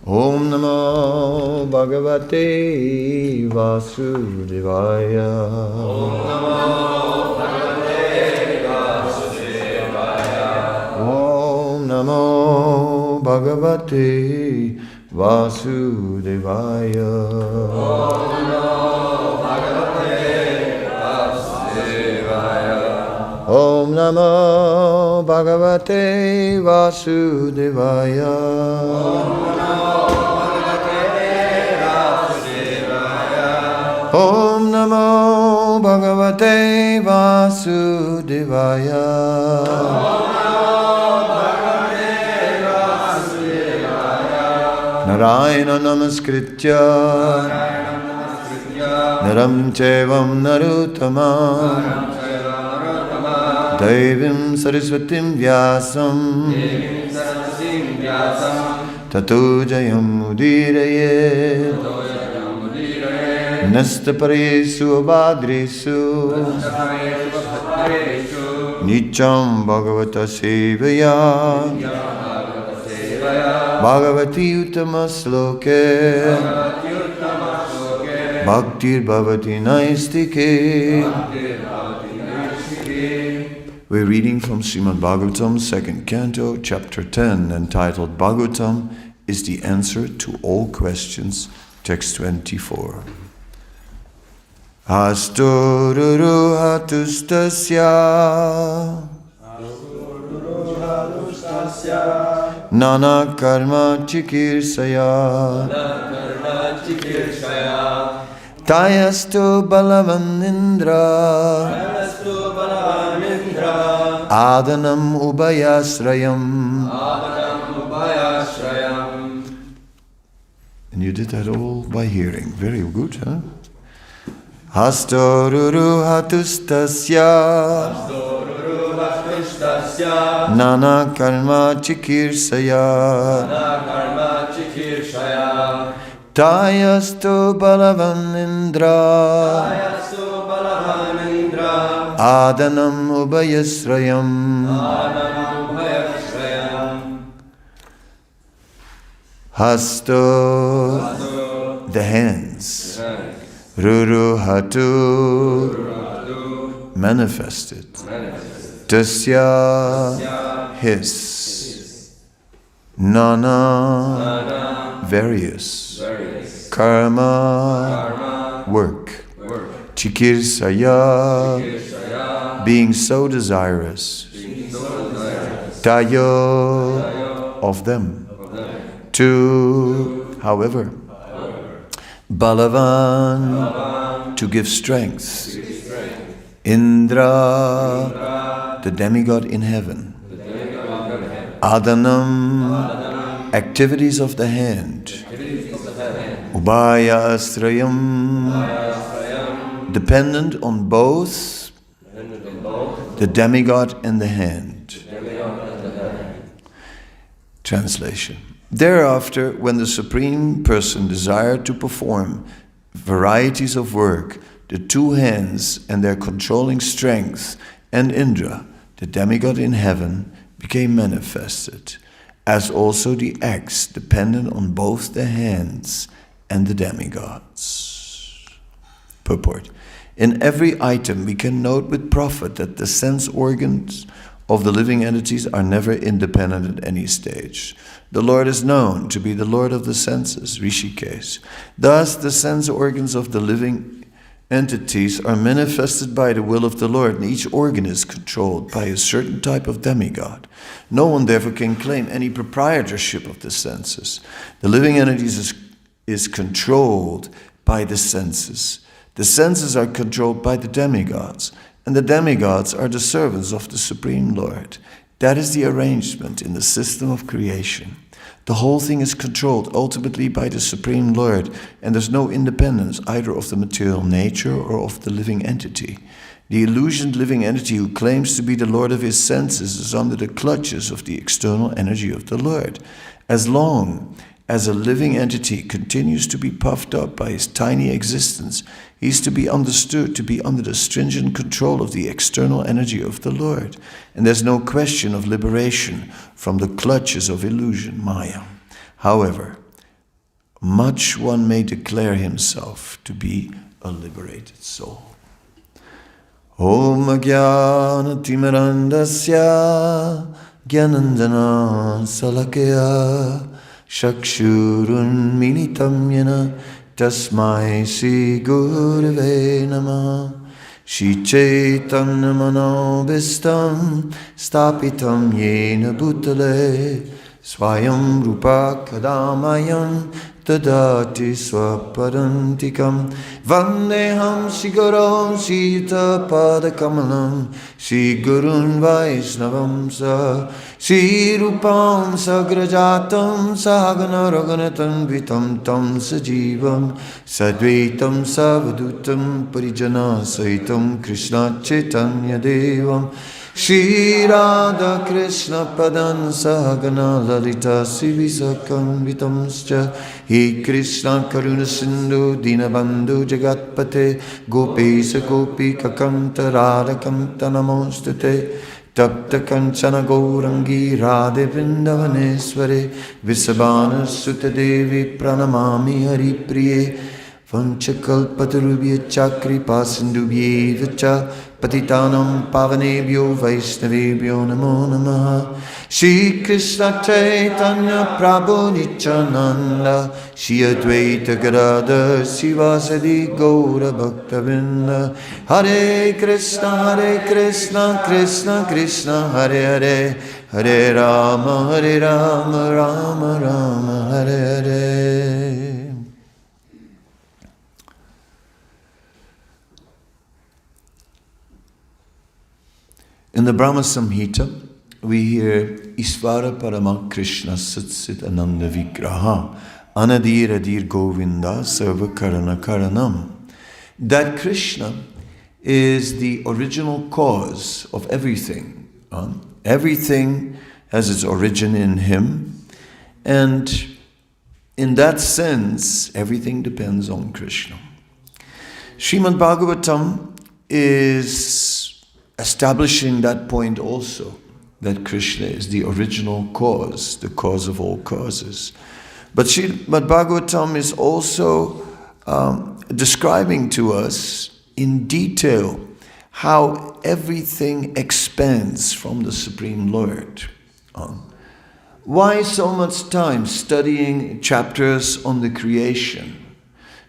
Om Namo Bhagavate Vasudevaya. Om Namo Bhagavate Vasudevaya. Om Namo Bhagavate Vasudevaya. Om Namo Bhagavate Vasudevaya. Om Namo Bhagavate Vasudevaya. Om Namo Bhagavate Vasudevaya. Narayana Namaskritya Naram Chevam Naruttamam Devim Saraswatim Vyasam Tato Jayam Udirayet Nastaparesu Abhadresu Nicham Bhagavata Sevaya Bhagavati Uttama Sloke Bhaktir Bhavati Naistike. We're reading from Srimad Bhagavatam, 2nd Canto, Chapter 10, entitled Bhagavatam is the answer to all questions, text 24. Astururu hatustasya Nana karma chikirsaya Tayastu balavanindra Adanam ubayasrayam. And you did that all by hearing. Very good, huh? Hastoruru hatustasya Nana karma chikirsaya Tayastu balavanindra Adanam ubayasrayam. Hasto, the hands. Ruru hatu, manifested. Tasya, his. Nana, various. Karma, work. Chikirsaya, being so desirous. Tayo, of them. To, however. Balavan, to give strength. Indra, the demigod in heaven. Adanam, activities of the hand. Ubaya astrayam, dependent on both the demigod and the hand. Translation. Thereafter, when the Supreme Person desired to perform varieties of work, the two hands and their controlling strength and Indra, the demigod in heaven, became manifested, as also the acts dependent on both the hands and the demigods. Purport. In every item we can note with profit that the sense organs of the living entities are never independent at any stage. The Lord is known to be the Lord of the senses, Rishikesh. Thus, the sense organs of the living entities are manifested by the will of the Lord, and each organ is controlled by a certain type of demigod. No one therefore can claim any proprietorship of the senses. The living entities is controlled by the senses. The senses are controlled by the demigods, and the demigods are the servants of the Supreme Lord. That is the arrangement in the system of creation. The whole thing is controlled ultimately by the Supreme Lord, and there's no independence either of the material nature or of the living entity. The illusioned living entity who claims to be the Lord of his senses is under the clutches of the external energy of the Lord. As long as a living entity continues to be puffed up by his tiny existence, he is to be understood to be under the stringent control of the external energy of the Lord. And there's no question of liberation from the clutches of illusion, Maya. However, much one may declare himself to be a liberated soul. Om Jnana Timirandasya Gyanandana Salakaya Shakshurun Minitam Yena Tasmai Sri Gurave Namah Shri Chaitanya Manobhistam Stapitam Yena Bhutale Swayam Rupa Kadamayam Tadati Swapadantikam Vandeham Siguram Sita Padakamalam Sri Gurun Vaisnavam Sa Sri Rupam Sagrajatam Sahagana Raganatam Vitam Tam Sajivam Sadvaitam Savadutam Parijana Saitam Krishna Chaitanya Devam Shri Radha Krishna Padan Sahagana Lalita Sivisakam Vitamscha He Krishna Karuna Sindhu Dinabandhu Jagatpate Gopesa Gopika Kanta Radha Kanta Namostate Tapta Kanchana Gaurangi Radhe Vrindavanesware Visabhana Sutta Devi Pranamami Hari Priye Vanchakalpatarubhya Chakri Pasindubhye Vacha Patitanam Pavanebhyo Vaishnavebhyo Namo Namaha Shri Krishna Chaitanya Prabhu Nityananda Shri Advaita Gadadhar Sivasadi Gaura Bhaktavinda Hare Krishna Krishna Krishna Hare Hare Hare Rama Rama Rama Hare Hare. In the Brahma Samhita, we hear Isvara Parama Krishna Satsit Ananda Vigraha Anadir Adir Govinda Sarva Karana Karanam. That Krishna is the original cause of everything. Everything has its origin in him, and in that sense, everything depends on Krishna. Srimad Bhagavatam is establishing that point also, that Krishna is the original cause, the cause of all causes. But Bhagavatam is also describing to us in detail how everything expands from the Supreme Lord. Why so much time studying chapters on the creation?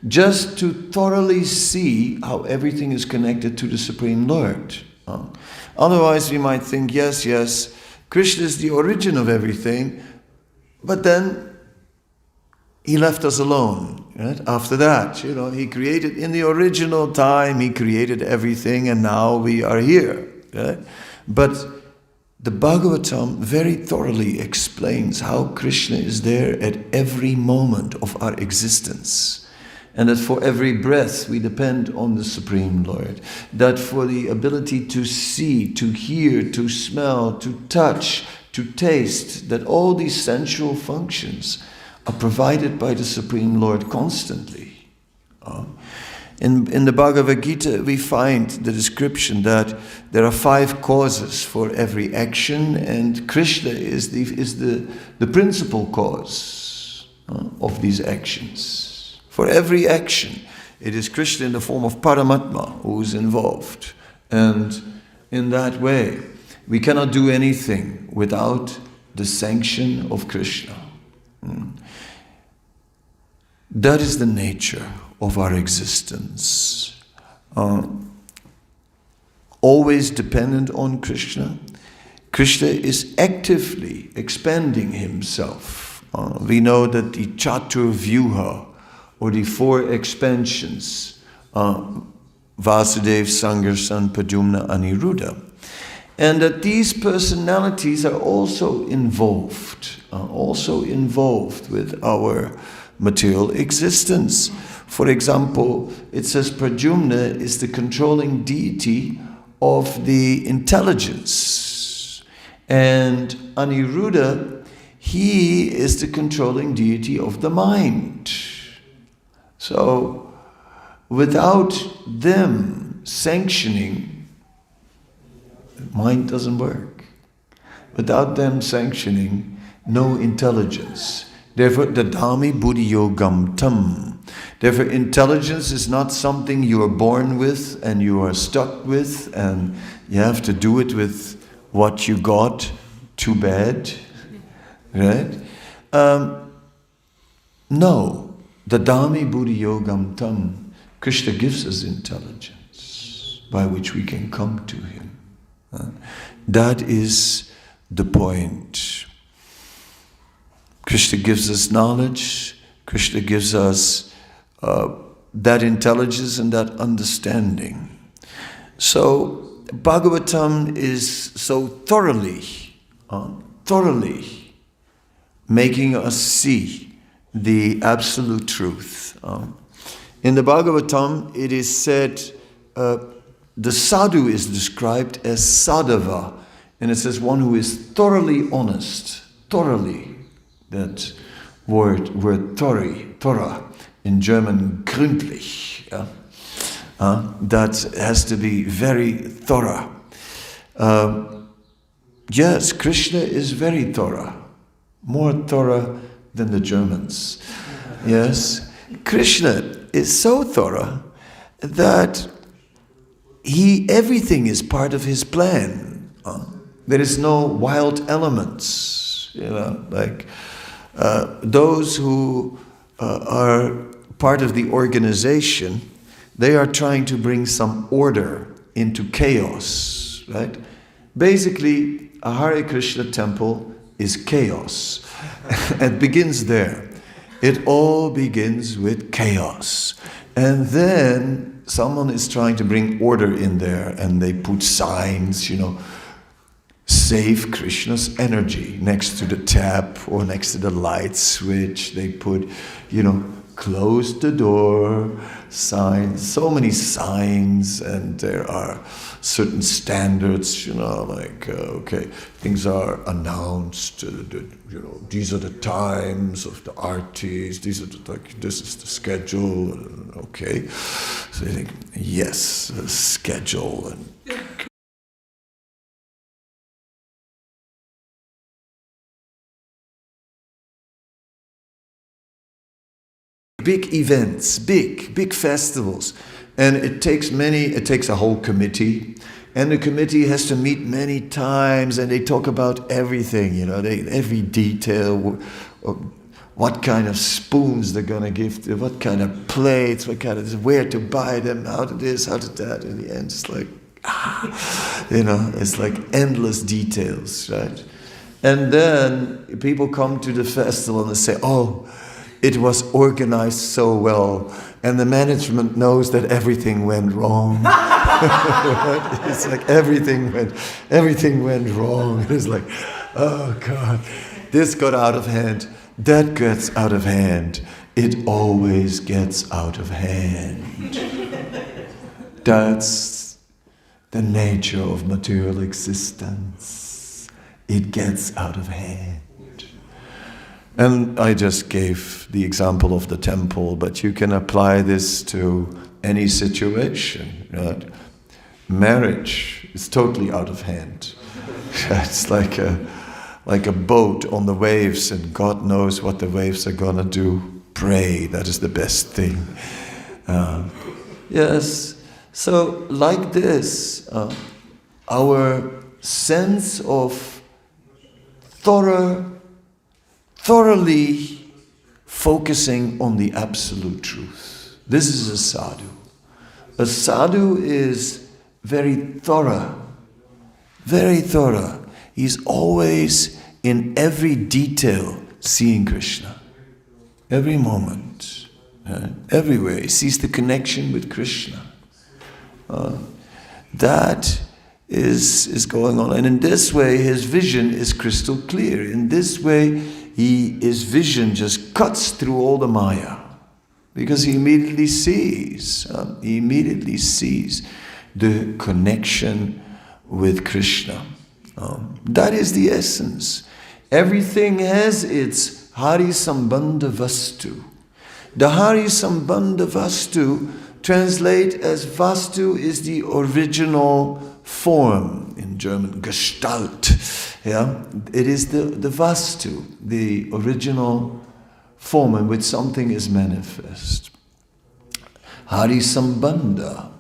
Just to thoroughly see how everything is connected to the Supreme Lord. Otherwise we might think, yes, Krishna is the origin of everything, but then he left us alone. Right? After that, he created, in the original time, he created everything, and now we are here. Right? But the Bhagavatam very thoroughly explains how Krishna is there at every moment of our existence. And that for every breath we depend on the Supreme Lord. That for the ability to see, to hear, to smell, to touch, to taste, that all these sensual functions are provided by the Supreme Lord constantly. In the Bhagavad Gita we find the description that there are 5 causes for every action, and Krishna is the principal cause of these actions. For every action, it is Krishna in the form of Paramatma who is involved. And in that way, we cannot do anything without the sanction of Krishna. That is the nature of our existence. Always dependent on Krishna. Krishna is actively expanding himself. We know that the Chaturvyuha, or the 4 expansions, Vasudeva, Sangarsan, Pradyumna, Aniruddha. And that these personalities are also involved with our material existence. For example, it says Pradyumna is the controlling deity of the intelligence. And Aniruddha, he is the controlling deity of the mind. So, without them sanctioning, mind doesn't work. Without them sanctioning, no intelligence Therefore, dadami buddhi yogam tam. Therefore, intelligence is not something you are born with and you are stuck with and you have to do it with what you got. Too bad. Right? No. Dadami buddhi yogam tam. Krishna gives us intelligence by which we can come to Him. That is the point. Krishna gives us knowledge. Krishna gives us that intelligence and that understanding. So Bhagavatam is so thoroughly making us see the absolute truth. In the Bhagavatam, it is said, the sadhu is described as sadhava, and it says one who is thoroughly honest. Thoroughly, that word Torah, in German gründlich. That has to be very thorough. Yes, Krishna is very thorough. More thorough than the Germans. Yes, Krishna is so thorough that everything is part of His plan. There is no wild elements, like those who are part of the organization. They are trying to bring some order into chaos, right? Basically, a Hare Krishna temple is chaos. It begins there. It all begins with chaos. And then someone is trying to bring order in there, and they put signs, save Krishna's energy next to the tap or next to the light switch. They put, close the door, signs, so many signs, and there are certain standards, okay, things are announced, these are the times of the artists, this is the schedule, okay. So they think, yes, the schedule, and big events, big festivals. And it takes a whole committee. And the committee has to meet many times, and they talk about everything, every detail, what kind of spoons they're going to give, what kind of plates, where to buy them, how to this, how to that. In the end, it's like, it's like endless details, right? And then people come to the festival and they say, oh, it was organized so well, and the management knows that everything went wrong. Right? It's like everything went wrong. It's like, oh God, this got out of hand, that gets out of hand. It always gets out of hand. That's the nature of material existence. It gets out of hand. And I just gave the example of the temple, but you can apply this to any situation, right? Marriage is totally out of hand. It's like a boat on the waves, and God knows what the waves are gonna do. Pray, that is the best thing. Yes, so like this, our sense of thoroughly focusing on the absolute truth. This is a sadhu. A sadhu is very thorough. Very thorough. He's always in every detail seeing Krishna. Every moment. Everywhere. He sees the connection with Krishna. That is going on. And in this way, his vision is crystal clear. In this way, his vision just cuts through all the Maya. Because he immediately sees the connection with Krishna. That is the essence. Everything has its Hari Sambandha Vastu. The Hari Sambandha Vastu translate as Vastu is the original form, in German, Gestalt. Yeah? It is the Vastu, the original form in which something is manifest. Hari Sambandha.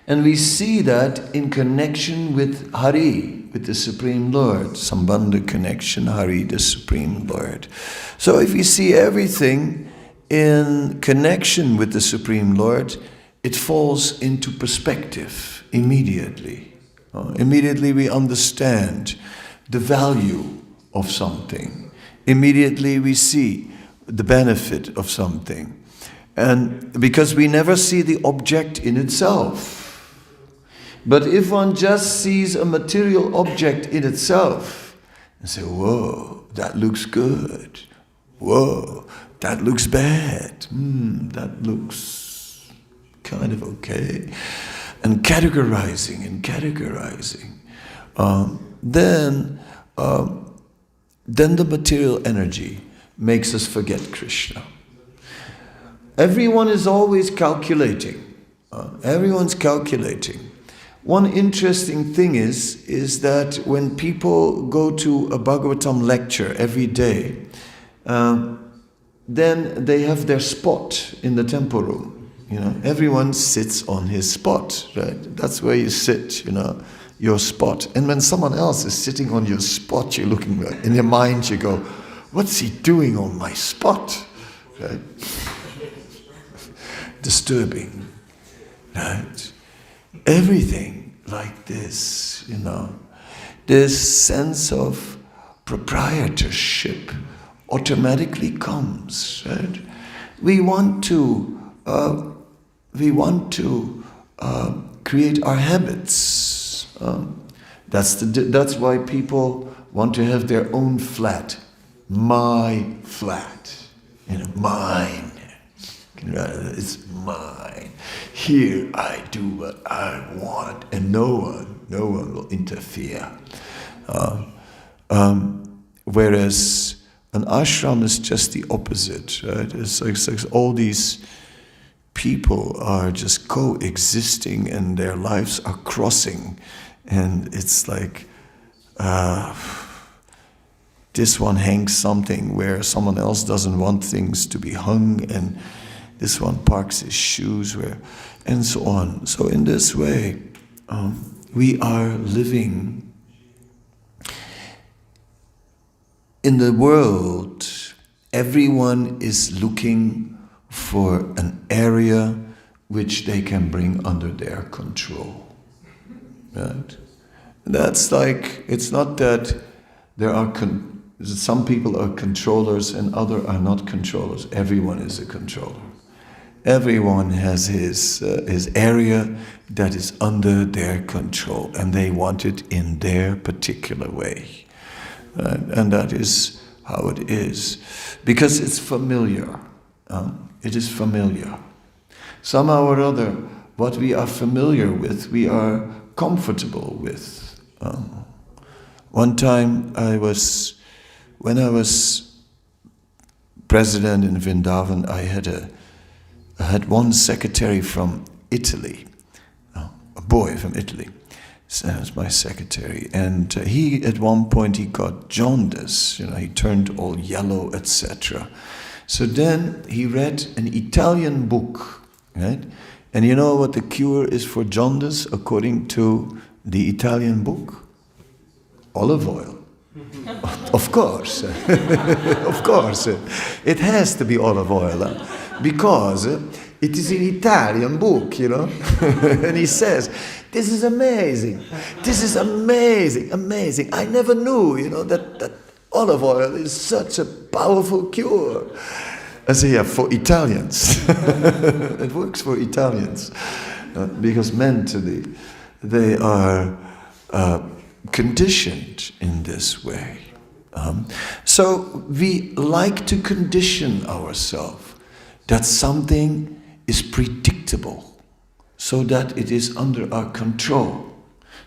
And we see that in connection with Hari, with the Supreme Lord. Sambandha connection, Hari, the Supreme Lord. So if we see everything in connection with the Supreme Lord, it falls into perspective immediately. Immediately we understand the value of something. Immediately we see the benefit of something. And because we never see the object in itself. But if one just sees a material object in itself and say, whoa, that looks good. Whoa, that looks bad. That looks kind of okay. And categorizing, then the material energy makes us forget Krishna. Everyone is always calculating. Everyone's calculating. One interesting thing is that when people go to a Bhagavatam lecture every day, then they have their spot in the temple room. Everyone sits on his spot, right? That's where you sit, your spot. And when someone else is sitting on your spot, you're looking, in your mind you go, what's he doing on my spot? Right? Disturbing, right? Everything like this, this sense of proprietorship automatically comes, right? We want to create our habits. That's why people want to have their own flat. My flat, mine. It's mine. Here I do what I want, and no one will interfere. Whereas an ashram is just the opposite, right? It's like all these people are just coexisting, and their lives are crossing, and it's like this one hangs something where someone else doesn't want things to be hung, and this one parks his shoes where, and so on. So in this way, we are living in the world. Everyone is looking for an area which they can bring under their control. Right? That's like, it's not that there are some people are controllers and others are not controllers. Everyone is a controller. Everyone has his area that is under their control, and they want it in their particular way. And that is how it is. Because it's familiar. It is familiar. Somehow or other, what we are familiar with, we are comfortable with. One time when I was president in Vrindavan, I had one secretary from Italy, a boy from Italy. So that was my secretary, and he at one point he got jaundice. He turned all yellow, etc. So then he read an Italian book, right? And you know what the cure is for jaundice according to the Italian book? Olive oil. Of course. Of course. It has to be olive oil. Because it is an Italian book, And he says, this is amazing. This is amazing. I never knew, that olive oil is such a powerful cure. I say, yeah, for Italians. It works for Italians. Because mentally, they are conditioned in this way. So we like to condition ourselves that something is predictable, so that it is under our control.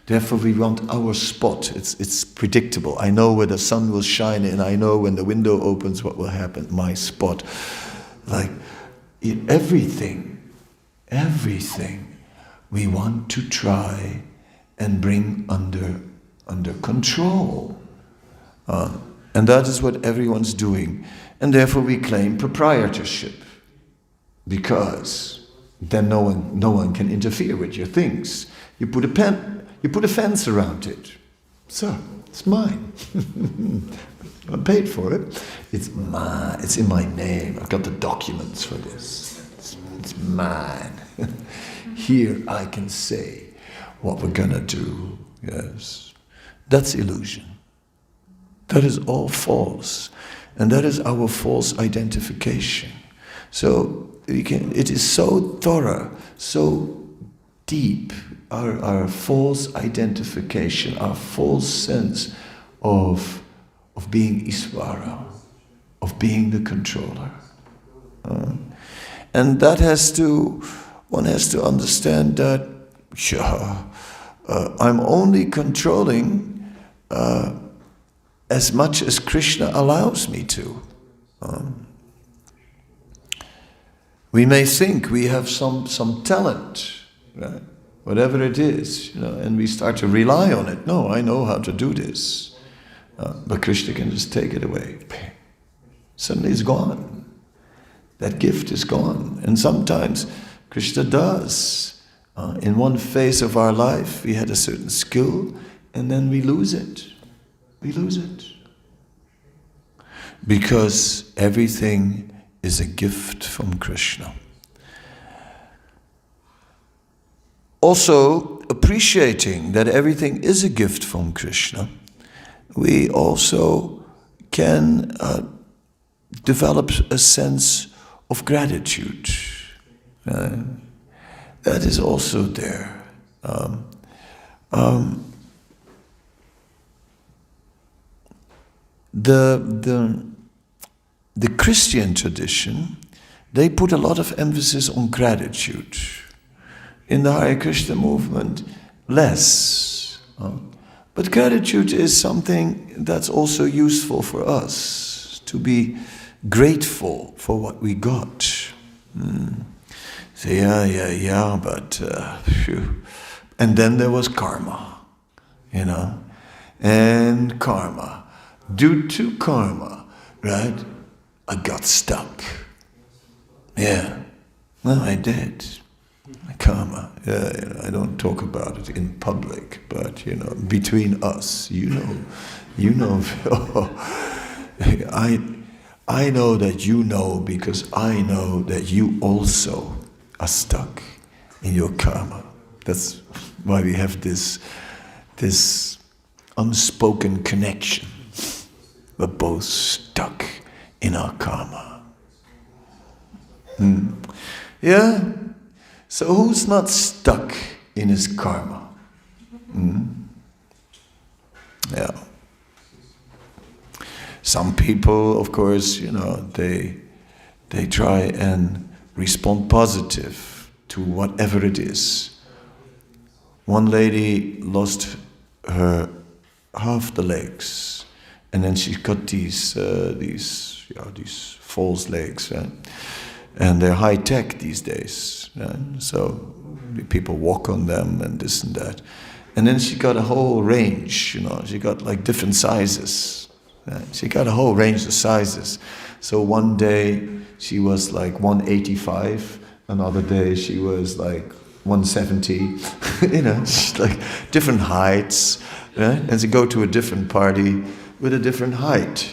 Therefore we want our spot. It's predictable. I know where the sun will shine, and I know when the window opens what will happen. My spot. Like everything we want to try and bring under control. And that is what everyone's doing. And therefore we claim proprietorship, because then no one can interfere with your things. You put a fence around it. So, it's mine. I paid for it. It's mine. It's in my name. I've got the documents for this. It's mine. Here I can say what we're gonna do. Yes. That's illusion. That is all false. And that is our false identification. So it is so thorough, so deep, our false identification, our false sense of being Isvara, of being the controller. And that one has to understand that, I'm only controlling as much as Krishna allows me to. We may think we have some talent, right? Whatever it is, and we start to rely on it. No, I know how to do this. But Krishna can just take it away. Suddenly it's gone. That gift is gone. And sometimes Krishna does. In one phase of our life, we had a certain skill, and then we lose it. We lose it. Because everything is a gift from Krishna. Also, appreciating that everything is a gift from Krishna, we also can develop a sense of gratitude. That is also there. The Christian tradition, they put a lot of emphasis on gratitude. In the Hare Krishna movement, less. But gratitude is something that's also useful for us, to be grateful for what we got. Say, but phew. And then there was karma, and karma. Due to karma, right, I got stuck. Yeah, well, I did. Karma. Yeah, I don't talk about it in public, but between us, you know. I know that you know, because I know that you also are stuck in your karma. That's why we have this unspoken connection. We're both stuck in our karma. Yeah? So who's not stuck in his karma? Yeah. Some people, of course, they try and respond positive to whatever it is. One lady lost her half the legs, and then she got these false legs, right? And they're high tech these days, right? So people walk on them and this and that. And then she got a whole range, she got like different sizes. Right? She got a whole range of sizes. So one day she was like 185, another day she was like 170, she's like different heights, right? And she go to a different party with a different height,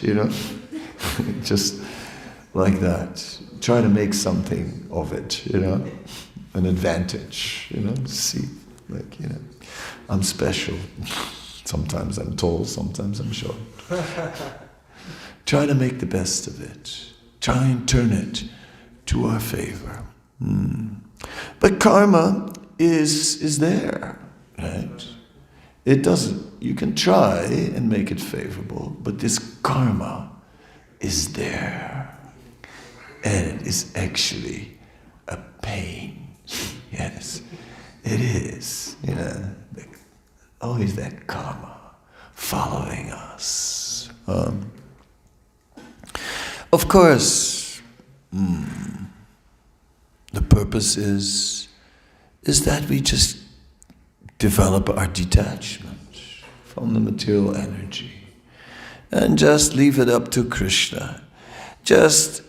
just like that. Try to make something of it, an advantage, see, I'm special. Sometimes I'm tall, sometimes I'm short. Try to make the best of it. Try and turn it to our favor. But karma is there, right? It doesn't, you can try and make it favorable, but this karma is there. And it is actually a pain. Yes, it is. Always that karma following us. Of course, the purpose is that we just develop our detachment from the material energy and just leave it up to Krishna. just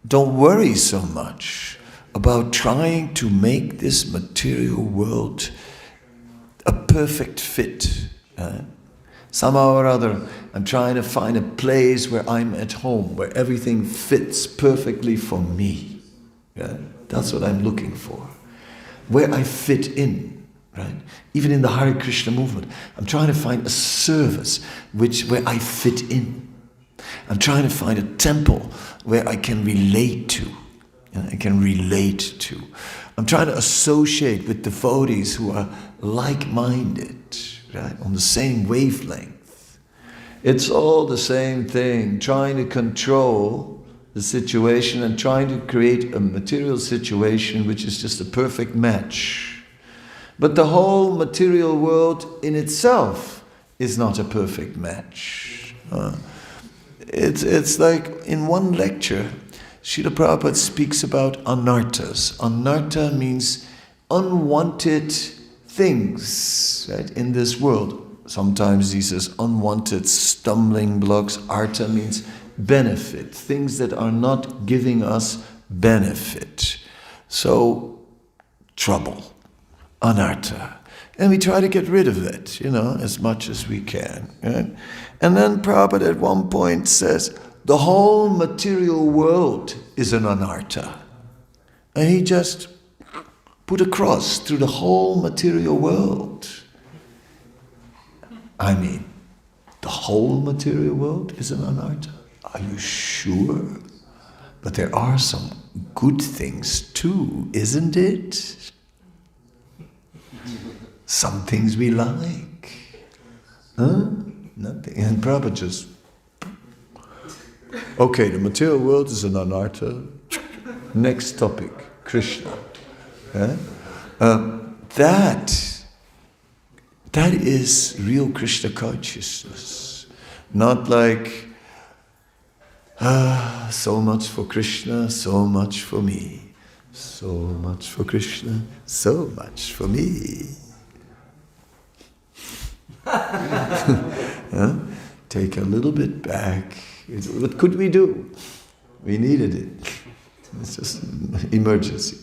don't worry so much about trying to make this material world a perfect fit. Somehow or other, I'm trying to find a place where I'm at home, where everything fits perfectly for me. That's what I'm looking for. Where I fit in, right? Even in the Hare Krishna movement, I'm trying to find a service where I fit in. I'm trying to find a temple where I can relate to. I'm trying to associate with devotees who are like-minded, right? On the same wavelength. It's all the same thing, trying to control the situation and trying to create a material situation which is just a perfect match. But the whole material world in itself is not a perfect match. It's like in one lecture, Srila Prabhupada speaks about anarthas. Anartha means unwanted things, right, in this world. Sometimes he says unwanted stumbling blocks. Artha means benefit, things that are not giving us benefit. So, trouble, anartha. And we try to get rid of it, as much as we can. Right? And then Prabhupada at one point says, the whole material world is an anartha. And he just put a cross through the whole material world. I mean, the whole material world is an anartha. Are you sure? But there are some good things too, isn't it? Some things we like. Nothing. And Prabhupada just... Okay, the material world is an anartha. Next topic, Krishna. That is real Krishna consciousness. Not like, so much for Krishna, so much for me. So much for Krishna, so much for me. Take a little bit back. What could we do? We needed it. It's just an emergency.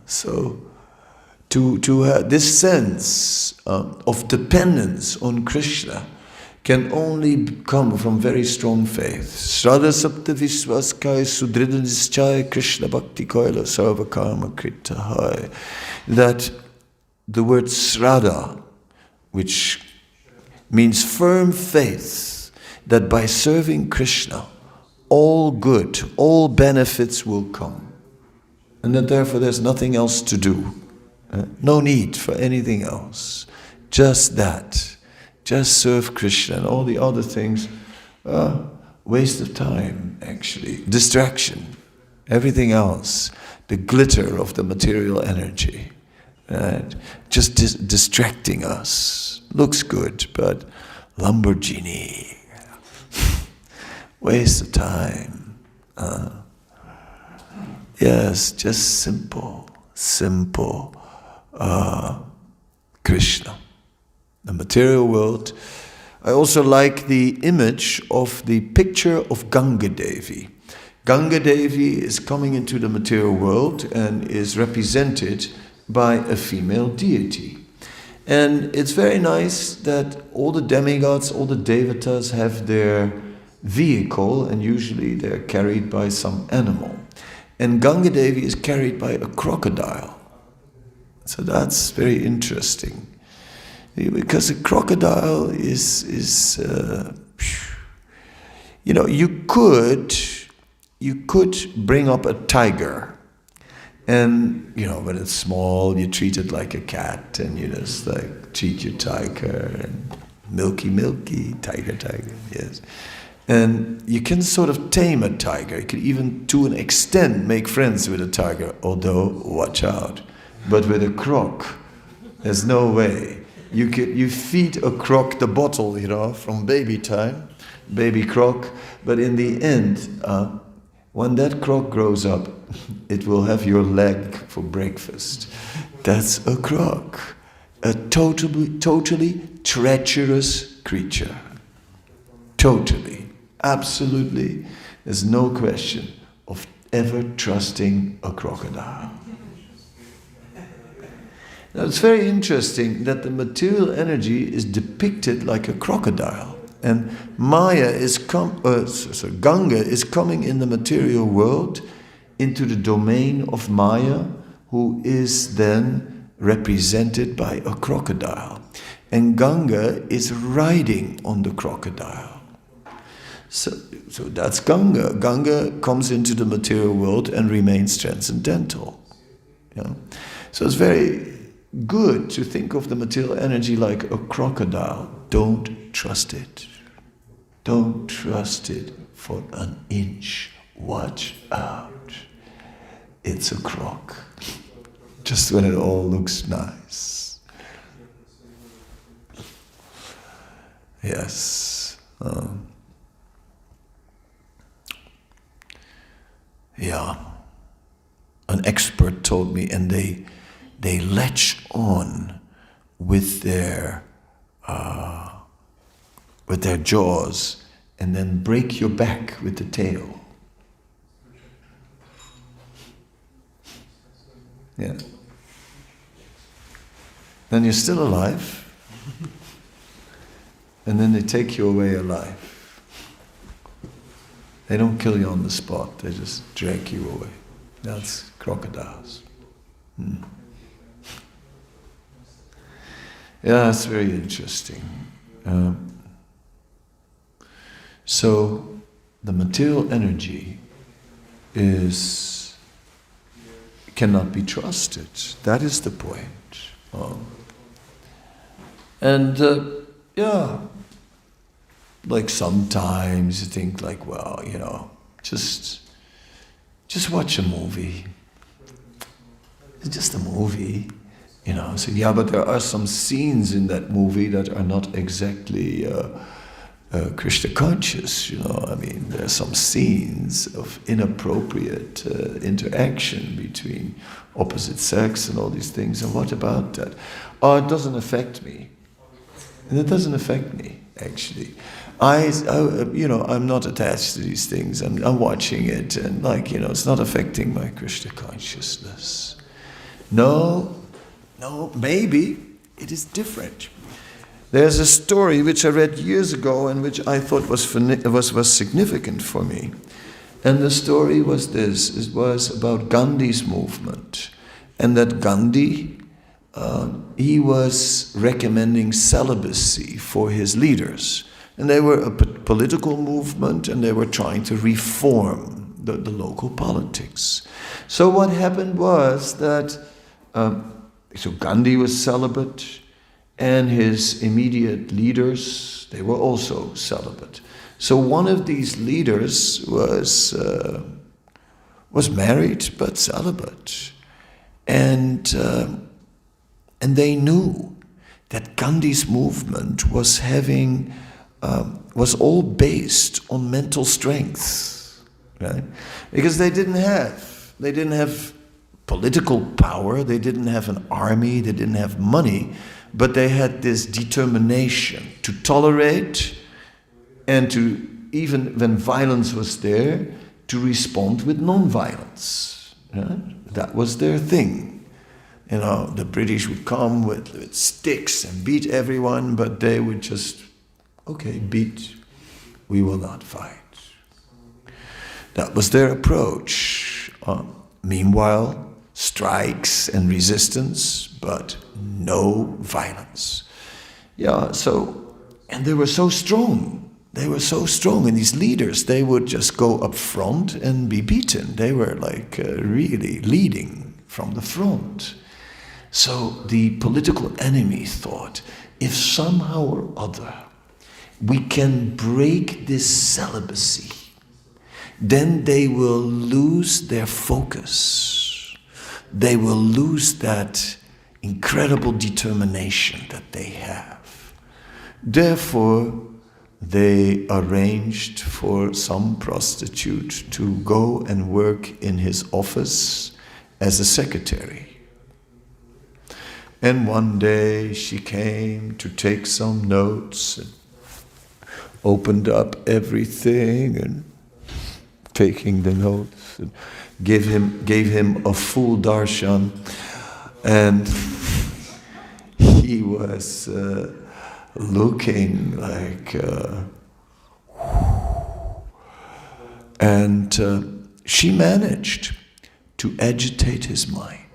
So to have this sense of dependence on Krishna can only come from very strong faith. Shraddha sapta visvaskaya sudridanischaya Krishna bhakti koila sarva karma kritahai. That the word Shraddha, which means firm faith, that by serving Krishna, all good, all benefits will come. And that therefore there's nothing else to do. No need for anything else. Just that. Just serve Krishna, and all the other things, waste of time, actually. Distraction. Everything else, the glitter of the material energy. Right? Just distracting us. Looks good, but Lamborghini. Waste of time. Yes, just simple Krishna. The material world. I also like the image of the picture of Ganga Devi. Ganga Devi is coming into the material world and is represented by a female deity. And it's very nice that all the demigods, all the devatas have their vehicle, and usually they're carried by some animal. And Ganga Devi is carried by a crocodile. So that's very interesting. Because a crocodile is you could bring up a tiger. And, when it's small, you treat it like a cat, and you just treat your tiger, and milky, tiger, yes. And you can sort of tame a tiger. You can even, to an extent, make friends with a tiger, although, watch out. But with a croc, there's no way. You feed a croc the bottle, from baby time, baby croc, but in the end, when that croc grows up, it will have your leg for breakfast. That's a croc. A totally treacherous creature. Totally, absolutely. There's no question of ever trusting a crocodile. Now it's very interesting that the material energy is depicted like a crocodile. And Ganga is coming in the material world into the domain of Maya, who is then represented by a crocodile. And Ganga is riding on the crocodile. So that's Ganga. Ganga comes into the material world and remains transcendental. Yeah? So it's very good to think of the material energy like a crocodile. Don't trust it. Don't trust it for an inch. Watch out. It's a croc. Just when it all looks nice. Yes. Yeah. An expert told me, and they latch on with their jaws and then break your back with the tail. Yeah. Then you're still alive, and then they take you away alive. They don't kill you on the spot, they just drag you away. That's crocodiles. Yeah, that's very interesting. So the material energy cannot be trusted. That is the point. Like sometimes you think like, well, just watch a movie. It's just a movie. So yeah, but there are some scenes in that movie that are not exactly Krishna conscious. There are some scenes of inappropriate interaction between opposite sex and all these things. And what about that? Oh, it doesn't affect me. And it doesn't affect me, actually. I'm not attached to these things. I'm watching it, and it's not affecting my Krishna consciousness. No, maybe it is different. There's a story which I read years ago and which I thought was significant for me. And the story was this. It was about Gandhi's movement. And that Gandhi, he was recommending celibacy for his leaders. And they were a political movement, and they were trying to reform the local politics. So what happened was that so Gandhi was celibate, and his immediate leaders, they were also celibate. So one of these leaders was married but celibate, and they knew that Gandhi's movement was all based on mental strength, right? Because they didn't have political power, they didn't have an army, they didn't have money, but they had this determination to tolerate and to, even when violence was there, to respond with non-violence. Right? That was their thing. The British would come with sticks and beat everyone, but they would just, beat, we will not fight. That was their approach. Meanwhile, strikes and resistance, but no violence. Yeah, and they were so strong. And these leaders, they would just go up front and be beaten. They were really leading from the front. So the political enemy thought, if somehow or other we can break this celibacy, then they will lose their focus. They will lose that incredible determination that they have. Therefore, they arranged for some prostitute to go and work in his office as a secretary. And one day she came to take some notes. opened up everything and taking the notes, and gave him a full darshan, and he was looking like, and she managed to agitate his mind,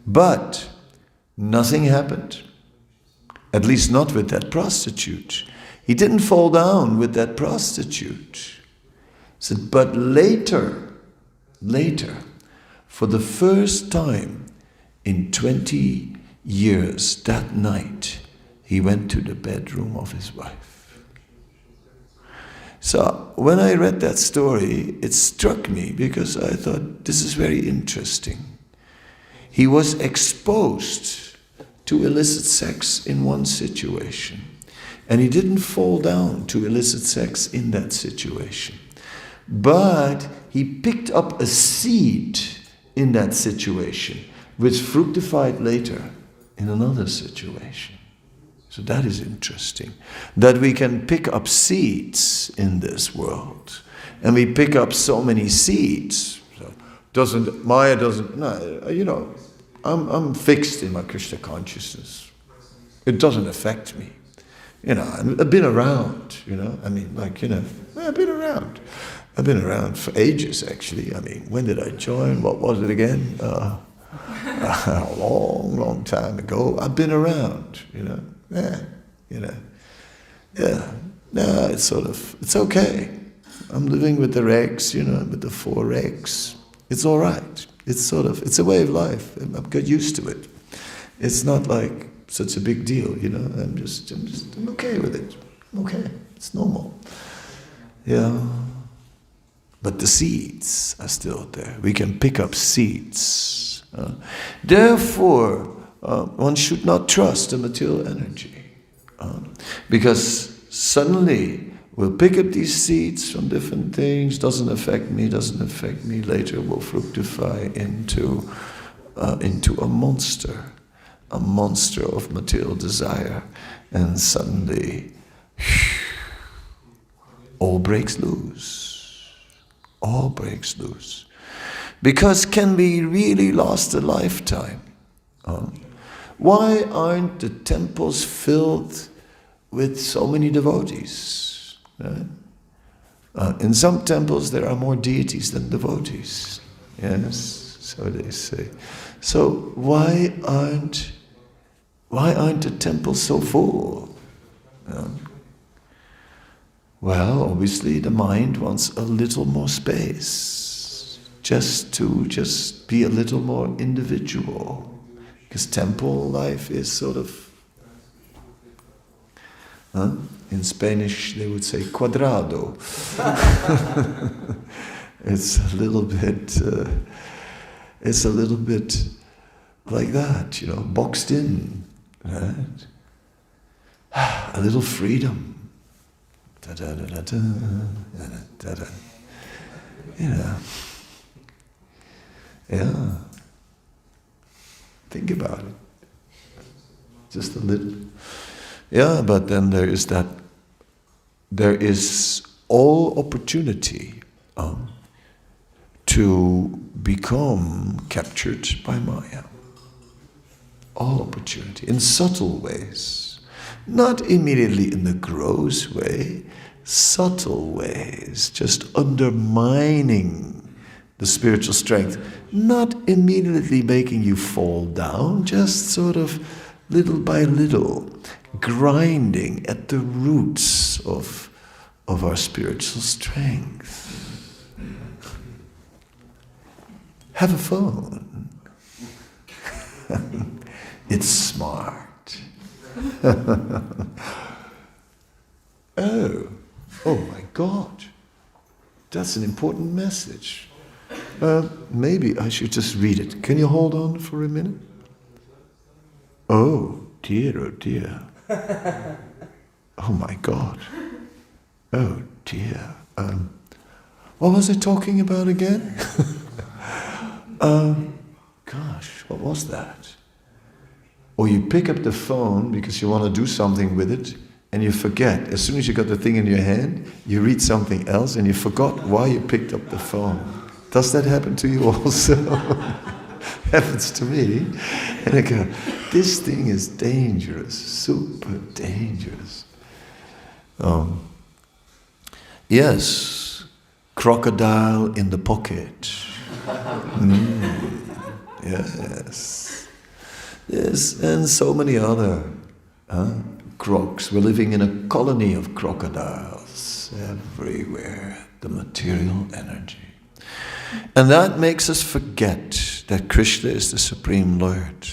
but nothing happened. At least not with that prostitute. He didn't fall down with that prostitute. Said, but later, for the first time in 20 years, that night, he went to the bedroom of his wife. So when I read that story, it struck me because I thought, this is very interesting. He was exposed to illicit sex in one situation, and he didn't fall down to illicit sex in that situation. But he picked up a seed in that situation, which fructified later in another situation. So that is interesting, that we can pick up seeds in this world. And we pick up so many seeds. So Maya doesn't, no, you know, I'm fixed in my Krishna consciousness. It doesn't affect me. You know, I've been around, you know. I mean, like, you know, I've been around. I've been around for ages, actually. I mean, when did I join? What was it again? A long time ago. I've been around, you know. Yeah, you know. Yeah. No, it's okay. I'm living with the regs, you know, with the 4 regs. It's all right. It's a way of life. I've got used to it. It's not like such a big deal, you know. I'm okay with it. I'm okay. It's normal. Yeah. But the seeds are still there. We can pick up seeds. Therefore, one should not trust the material energy. Because suddenly we'll pick up these seeds from different things, doesn't affect me, later will fructify into a monster of material desire, and suddenly all breaks loose. Because can we really last a lifetime? Why aren't the temples filled with so many devotees? Right? In some temples there are more deities than devotees. Yes, so they say. So why aren't the temples so full? Well, obviously the mind wants a little more space, just to be a little more individual. Because temple life is sort of, in Spanish they would say cuadrado. It's a little bit like that, you know, boxed in, right? A little freedom. Yeah. Yeah. Think about it. Just a little. Yeah, but then there is all opportunity to become captured by Maya. All opportunity, in subtle ways. Not immediately in the gross way, subtle ways, just undermining the spiritual strength. Not immediately making you fall down, just sort of little by little, grinding at the roots of our spiritual strength. Have a phone. It's smart. Oh my God. That's an important message. Maybe I should just read it. Can you hold on for a minute? Oh dear. Oh my God. Oh dear. What was I talking about again? Gosh, what was that? Or you pick up the phone because you want to do something with it, and you forget. As soon as you got the thing in your hand, you read something else and you forgot why you picked up the phone. Does that happen to you also? Happens to me. And I go, this thing is dangerous, super dangerous. Yes, crocodile in the pocket. Yes. Yes, and so many other crocs. We're living in a colony of crocodiles everywhere, the material energy. And that makes us forget that Krishna is the Supreme Lord.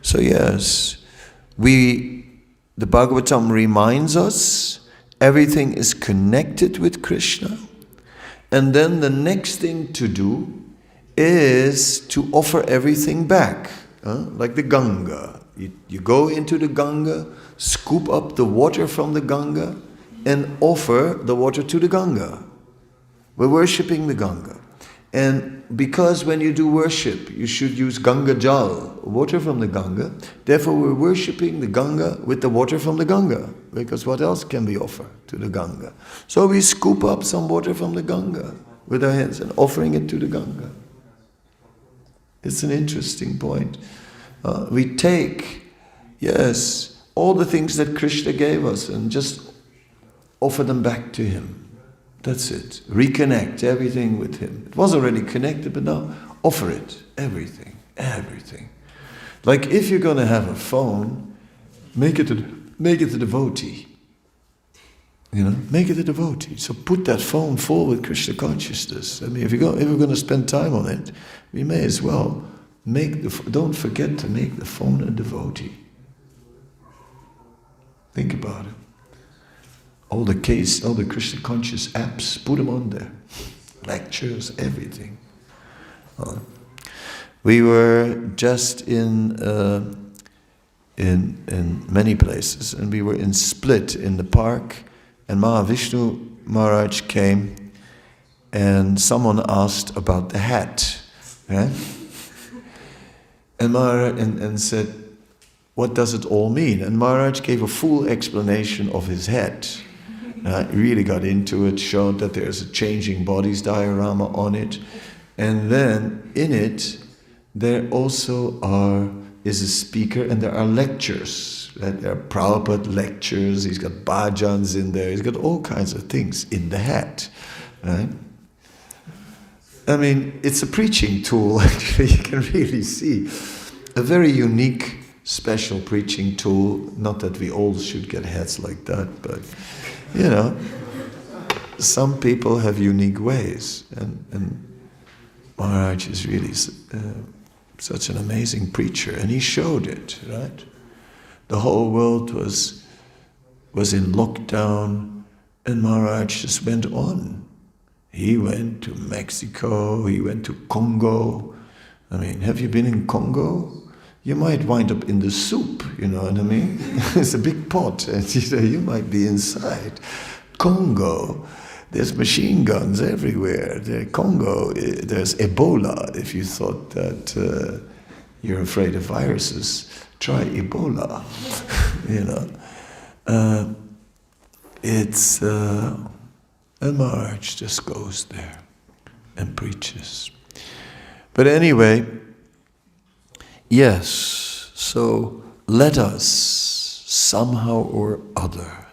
So yes, the Bhagavatam reminds us everything is connected with Krishna. And then the next thing to do is to offer everything back. Like the Ganga. You go into the Ganga, scoop up the water from the Ganga, and offer the water to the Ganga. We're worshipping the Ganga. And because when you do worship, you should use Ganga Jal, water from the Ganga, therefore we're worshipping the Ganga with the water from the Ganga, because what else can we offer to the Ganga? So we scoop up some water from the Ganga with our hands and offering it to the Ganga. It's an interesting point. We take, yes, all the things that Krishna gave us and just offer them back to Him. That's it. Reconnect everything with Him. It was already connected, but now offer it. Everything. Everything. Like if you're going to have a phone, make it a devotee. You know, make it a devotee. So put that phone full with Krishna consciousness. I mean, if we're going to spend time on it, we may as well don't forget to make the phone a devotee. Think about it. All the Krishna conscious apps, put them on there. Lectures, everything. We were just in many places, and we were in Split in the park, and Mahavishnu Maharaj came, and someone asked about the hat, right? And Maharaj and said, "What does it all mean?" And Maharaj gave a full explanation of his hat. He really got into it, showed that there's a changing bodies diorama on it. And then in it, there also is a speaker and there are lectures. There are Prabhupada lectures, he's got bhajans in there, he's got all kinds of things in the hat. Right? I mean, it's a preaching tool, actually, you can really see. A very unique, special preaching tool. Not that we all should get hats like that, but you know, some people have unique ways, and Maharaj is really such an amazing preacher, and he showed it, right? The whole world was in lockdown, and Maharaj just went on. He went to Mexico, he went to Congo. I mean, have you been in Congo? You might wind up in the soup, you know what I mean? It's a big pot, and you might be inside. Congo, there's machine guns everywhere. Congo, there's Ebola. If you thought that you're afraid of viruses, try Ebola, you know. And Maharaj just goes there and preaches. But anyway, yes, so let us somehow or other,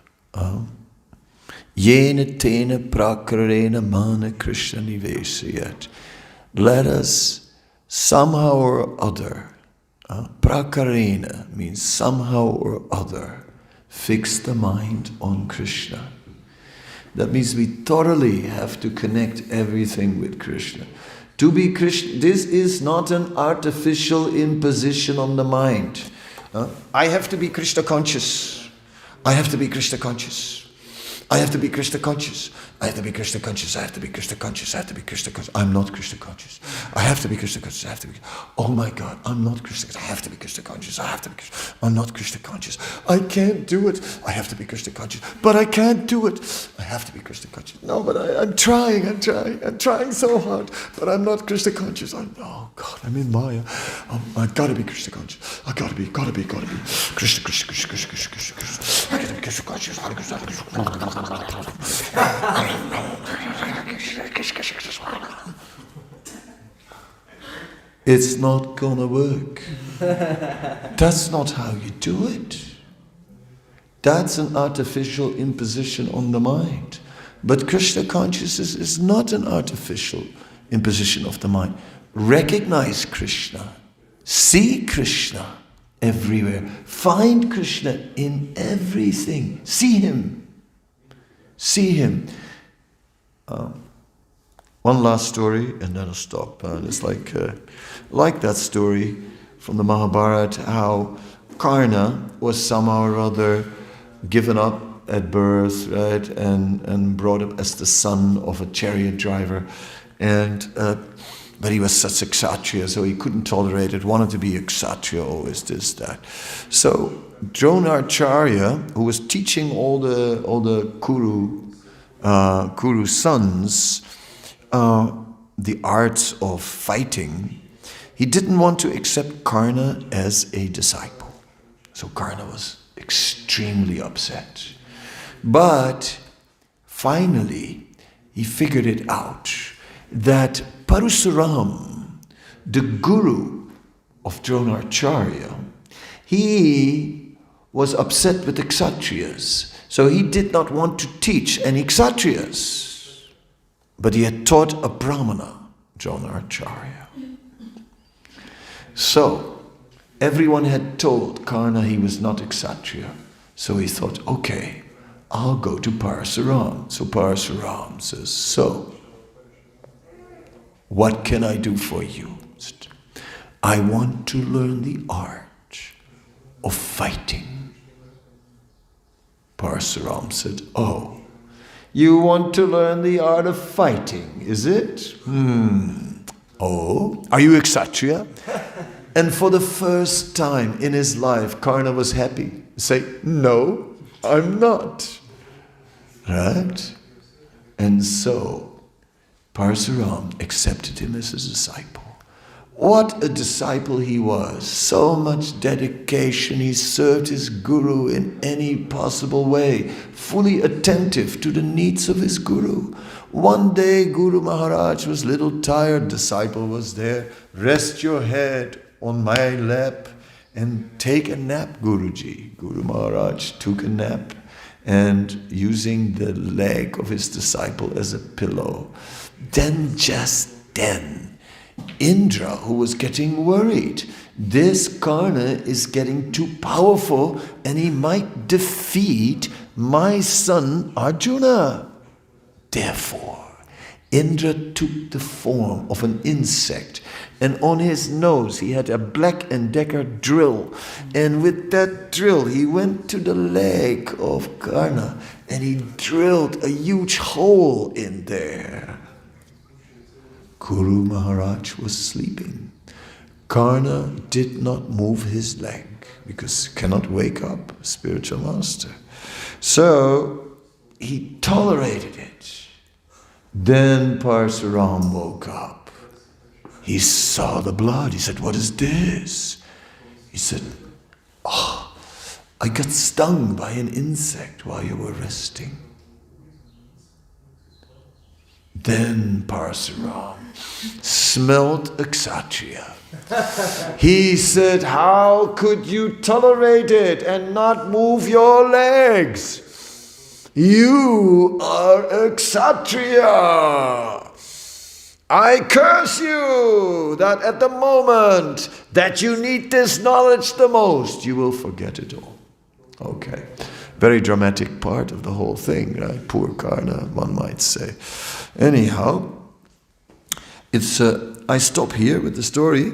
yena tena prakarena mana Krishna nivesayat. Let us somehow or other, prakarena means somehow or other, fix the mind on Krishna. That means we thoroughly have to connect everything with Krishna. To be Krishna, this is not an artificial imposition on the mind. I have to be Krishna conscious. I have to be Krishna conscious. I have to be Krishna conscious. I have to be Krishna conscious. I have to be Krishna conscious. I have to be Krishna conscious. I'm not Krishna conscious. I have to be Krishna conscious. I have to be. Oh my God, I'm not Krishna conscious. I have to be Krishna conscious. I have to be Krishna. I'm not Krishna conscious. I can't do it. I have to be Krishna conscious. But I can't do it. I have to be Krishna conscious. No, but I'm trying. I'm trying so hard. But I'm not Krishna conscious. Oh God, I'm in Maya. I gotta be Krishna conscious. I gotta be. Krishna. I gotta be Krishna conscious. It's not gonna work. That's not how you do it. That's an artificial imposition on the mind. But Krishna consciousness is not an artificial imposition of the mind. Recognize Krishna. See Krishna everywhere. Find Krishna in everything. See Him. See Him. One last story and then I'll stop. It's like that story from the Mahabharata, how Karna was somehow or other given up at birth, right, and brought up as the son of a chariot driver, but he was such a kshatriya, so he couldn't tolerate it. Wanted to be a kshatriya, always this, that. So Dronacharya, who was teaching all the Kuru sons the arts of fighting, he didn't want to accept Karna as a disciple. So Karna was extremely upset. But finally, he figured it out that Parasuram, the guru of Dronacharya, he was upset with the Kshatriyas. So he did not want to teach any Kshatriyas. But he had taught a Brahmana, Dronacharya. So everyone had told Karna he was not a Kshatriya. So he thought, okay, I'll go to Parasuram. So Parasuram says, so, what can I do for you? I want to learn the art of fighting. Parasuram said, oh, you want to learn the art of fighting, is it? Oh, are you a Kshatriya? And for the first time in his life, Karna was happy. Say, no, I'm not. Right? And so, Parasuram accepted him as a disciple. What a disciple he was. So much dedication. He served his guru in any possible way, fully attentive to the needs of his guru. One day, Guru Maharaj was a little tired. Disciple was there. Rest your head on my lap and take a nap, Guruji. Guru Maharaj took a nap and using the leg of his disciple as a pillow. Just then, Indra, who was getting worried, this Karna is getting too powerful and he might defeat my son Arjuna. Therefore, Indra took the form of an insect, and on his nose he had a Black & Decker drill, and with that drill he went to the leg of Karna and he drilled a huge hole in there. Guru Maharaj was sleeping. Karna did not move his leg because he cannot wake up a spiritual master. So he tolerated it. Then Parasuram woke up. He saw the blood. He said, what is this? He said, oh, I got stung by an insect while you were resting. Then Parasuram smelled a Kshatriya. He said, how could you tolerate it and not move your legs? You are a Kshatriya. I curse you that at the moment that you need this knowledge the most, you will forget it all. Okay. Very dramatic part of the whole thing, right? Poor Karna, one might say. Anyhow, I stop here with the story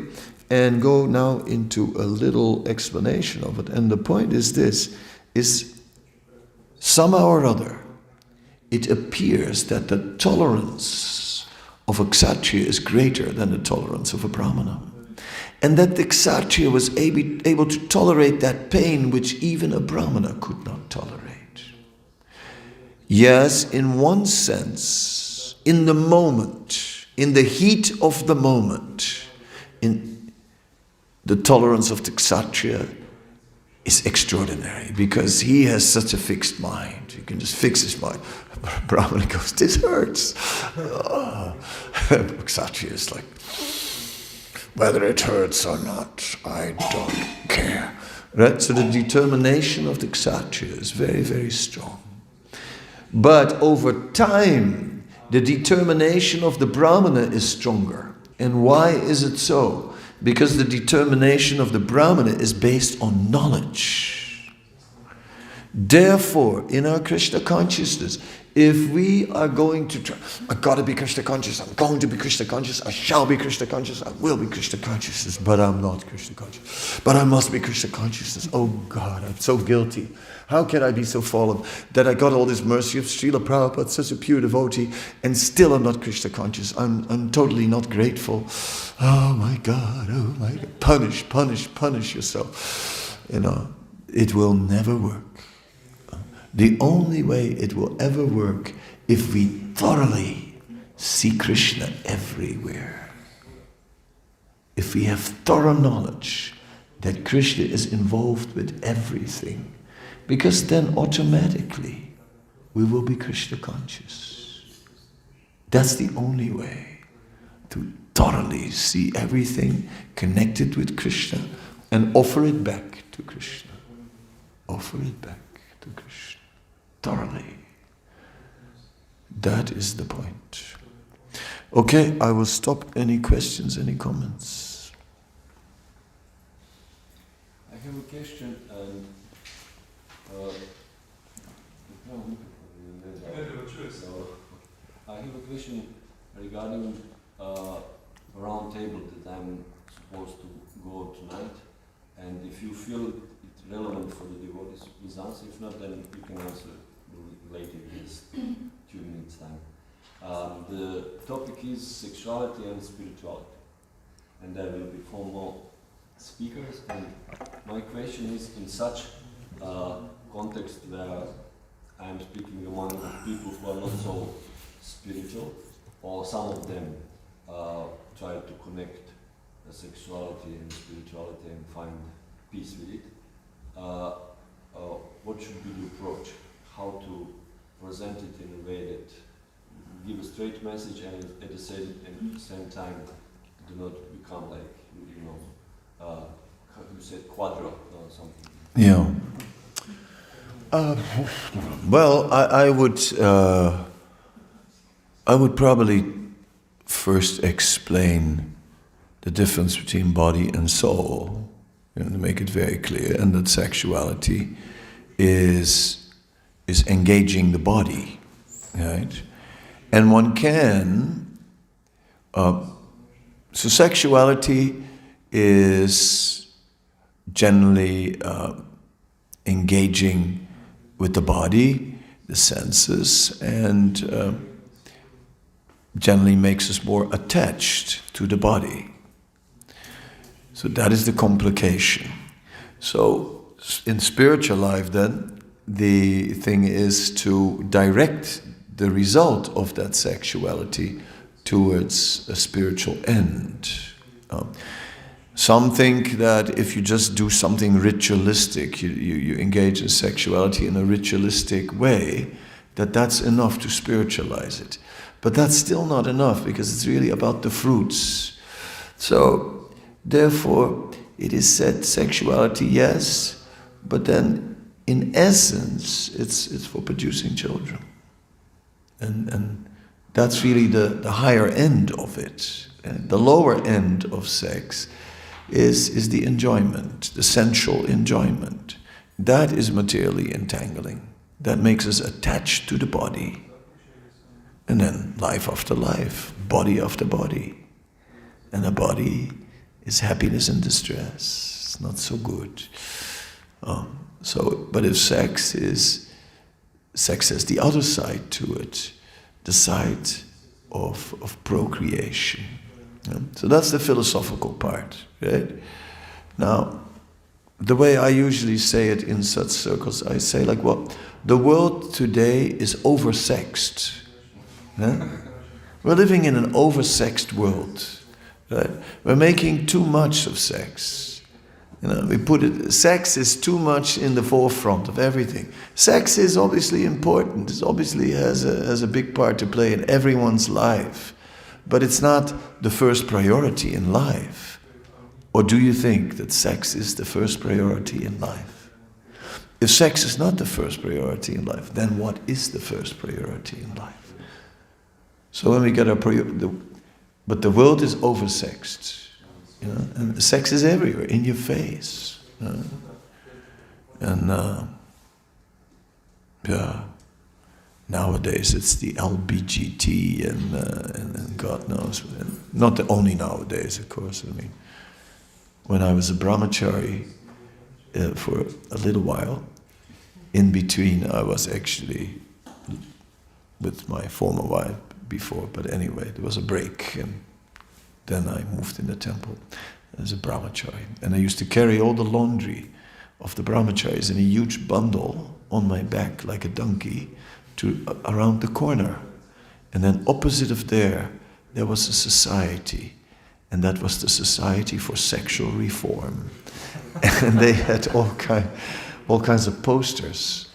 and go now into a little explanation of it. And the point is this, is somehow or other, it appears that the tolerance of a Kshatriya is greater than the tolerance of a Brahmana. And that the Kshatriya was able to tolerate that pain which even a Brahmana could not tolerate. Yes, in one sense, in the moment, in the heat of the moment, in the tolerance of the Kshatriya is extraordinary because he has such a fixed mind. He can just fix his mind. Brahmana goes, this hurts. Kshatriya is like, whether it hurts or not, I don't care. Right? So the determination of the Kshatriya is very, very strong. But over time, the determination of the Brahmana is stronger. And why is it so? Because the determination of the Brahmana is based on knowledge. Therefore, in our Krishna consciousness, if we are going to try, I've got to be Krishna conscious, I'm going to be Krishna conscious, I shall be Krishna conscious, I will be Krishna consciousness, but I'm not Krishna conscious. But I must be Krishna consciousness. Oh God, I'm so guilty. How can I be so fallen that I got all this mercy of Srila Prabhupada, such a pure devotee, and still I'm not Krishna conscious. I'm totally not grateful. Oh my God, oh my God. Punish yourself. It will never work. The only way it will ever work if we thoroughly see Krishna everywhere. If we have thorough knowledge that Krishna is involved with everything, because then automatically we will be Krishna conscious. That's the only way to thoroughly see everything connected with Krishna and offer it back to Krishna. Offer it back to Krishna. Thoroughly. That is the point. Okay, I will stop. Any questions, any comments? I have a question and I have a question regarding a round table that I'm supposed to go tonight, and if you feel it relevant for the devotees, please answer. If not, then you can answer later in this 2 minutes time. The topic is sexuality and spirituality, and there will be 4 more speakers. And my question is, in such context where I am speaking among people who are not so spiritual, or some of them try to connect sexuality and spirituality and find peace with it. What should be the approach? How to present it in a way that give a straight message and at the same time do not become like, how you said, quadro or something. Yeah. Well, I would probably first explain the difference between body and soul, to make it very clear, and that sexuality is engaging the body, right? And one can. So sexuality is generally engaging with the body, the senses, and generally makes us more attached to the body. So that is the complication. So in spiritual life then, the thing is to direct the result of that sexuality towards a spiritual end. Some think that if you just do something ritualistic, you engage in sexuality in a ritualistic way, that's enough to spiritualize it. But that's still not enough, because it's really about the fruits. So, therefore, it is said sexuality, yes, but then in essence, it's for producing children. And that's really the higher end of it. And the lower end of sex is the enjoyment, the sensual enjoyment. That is materially entangling. That makes us attached to the body. And then life after life, body after body. And a body is happiness and distress. It's not so good. But if sex is sex has the other side to it, the side of procreation. Yeah? So that's the philosophical part, right? Now, the way I usually say it in such circles, I say like, well, the world today is oversexed. Yeah? We're living in an oversexed world. Right? We're making too much of sex. We put it, sex is too much in the forefront of everything. Sex is obviously important. It obviously has a big part to play in everyone's life. But it's not the first priority in life. Or do you think that sex is the first priority in life? If sex is not the first priority in life, then what is the first priority in life? So when we get our but the world is oversexed. And sex is everywhere, in your face. Nowadays it's the LBGT and God knows. And not only nowadays, of course. I mean, when I was a brahmachari for a little while, in between I was actually with my former wife before, but anyway, there was a break, and then I moved in the temple as a brahmachari. And I used to carry all the laundry of the brahmacharis in a huge bundle on my back like a donkey to around the corner. And then opposite of there was a society. And that was the Society for Sexual Reform. And they had all kinds of posters.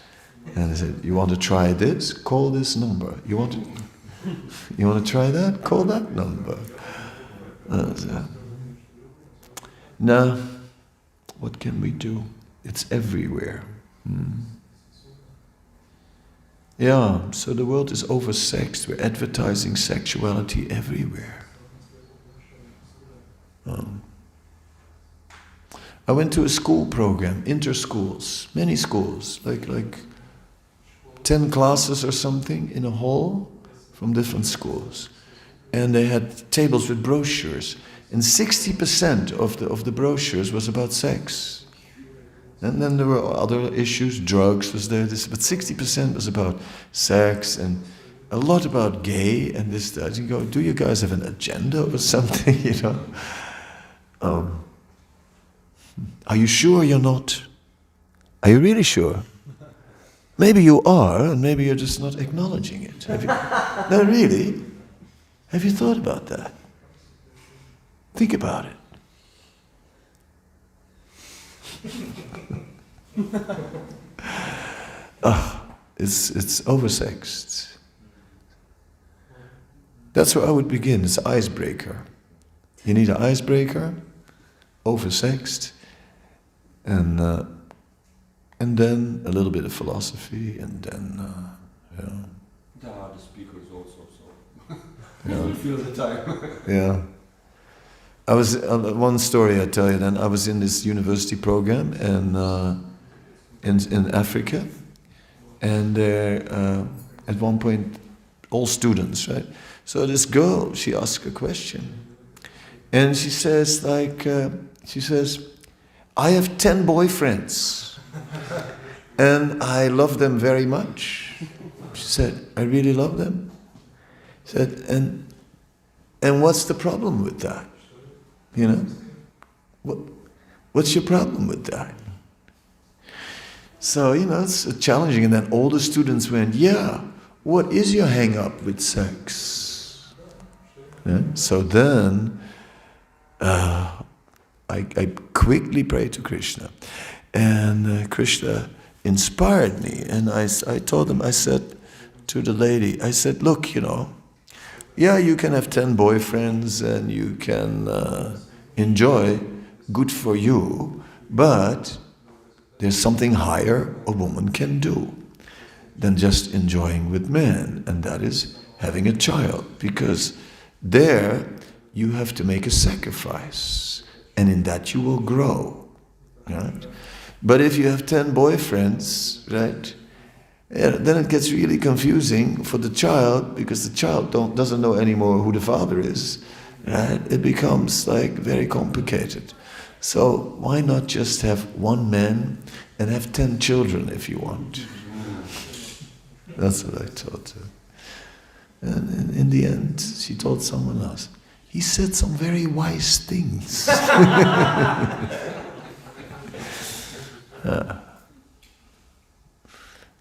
And they said, you want to try this? Call this number. You want to try that? Call that number. Now, what can we do? It's everywhere. Yeah, so the world is oversexed. We're advertising sexuality everywhere. I went to a school program, inter-schools, many schools, like 10 classes or something in a hall from different schools. And they had tables with brochures, and 60% of the brochures was about sex. And then there were other issues, drugs was there, but 60% was about sex and a lot about gay and this, that. You go, do you guys have an agenda or something, Are you sure you're not? Are you really sure? Maybe you are, and maybe you're just not acknowledging it. No, really? Have you thought about that? Think about it. It's oversexed. That's where I would begin. It's an icebreaker. You need an icebreaker, oversexed, and then a little bit of philosophy, and then There are the speakers also, so Yeah. you will feel the time. Yeah. I was, one story I tell you then, I was in this university program in Africa, and at one point, all students, right? So this girl, she asked a question, and she says, I have 10 boyfriends, and I love them very much. She said, I really love them. She said, and what's the problem with that? What's your problem with that? So, it's challenging. And then all the students went, yeah, what is your hang-up with sex? Yeah? So then, I quickly prayed to Krishna. And Krishna inspired me. And I told him, I said to the lady, I said, look, yeah, you can have 10 boyfriends and you can enjoy, good for you, but there's something higher a woman can do than just enjoying with men, and that is having a child, because there you have to make a sacrifice, and in that you will grow, right? But if you have 10 boyfriends, right, then it gets really confusing for the child, because the child doesn't know anymore who the father is, right? It becomes very complicated. So why not just have one man and have 10 children if you want? That's what I told her. And in the end, she told someone else. He said some very wise things.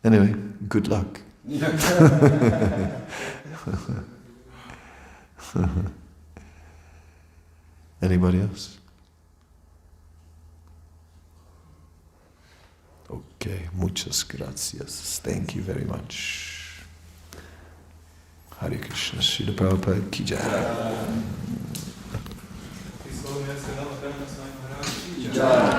Anyway, good luck. Anybody else? Okay, muchas gracias. Thank you very much. Hare Krishna, Srila Prabhupada ki jai. Jai.